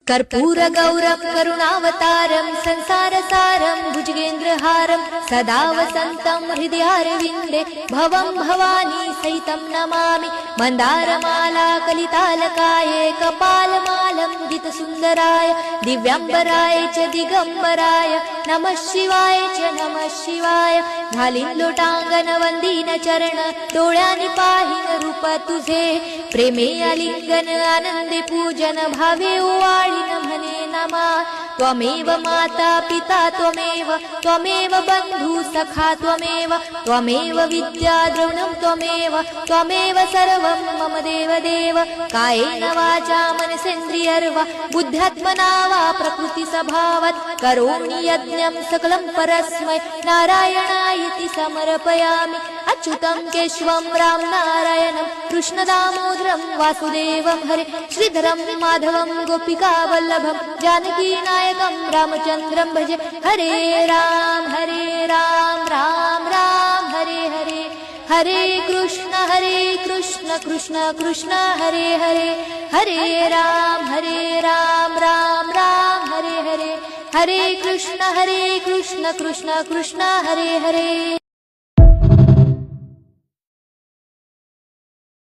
कर्पूरगौरं करुणावतारं संसारसारं भुजगेन्द्रहारं सदा वसन्तं हृदयारविन्दे भवं भवानी सहितं नमामि। मन्दारमाला कलितालकाये कपालमालं दितसुन्दराय दिव्याम्बराय च दिगम्बराय नमः शिवाय च नमः शिवाय। घालीन लोटांगण वंदीन चरण डोळ्यांनी पाहिन रूप तुझे प्रेमे आलिंगन आनंदे पूजन भावे ओवाळीन म्हणे नमा। त्वमेव माता पिता त्वमेव बंधु सखा त्वमेव विद्या द्रविणं त्वमेव सर्वं मम देव। कायेन वाचा मनसेन्द्रियर्वा बुद्ध्यात्मना वा प्रकृति स्वभावात् करोमि यज्ञं सकलं परस्मै नारायणायति समर्पयामि। अच्युतं केशवं राम नारायणं कृष्णदामोदरं वासुदेवं हरे श्रीधरं माधवं गोपिका वल्लभं जानकी नायकं रामचन्द्रं भजे। हरे राम राम राम हरे हरे हरे कृष्ण कृष्ण कृष्ण हरे हरे हरे राम राम राम हरे हरे हरे कृष्ण कृष्ण कृष्ण हरे हरे।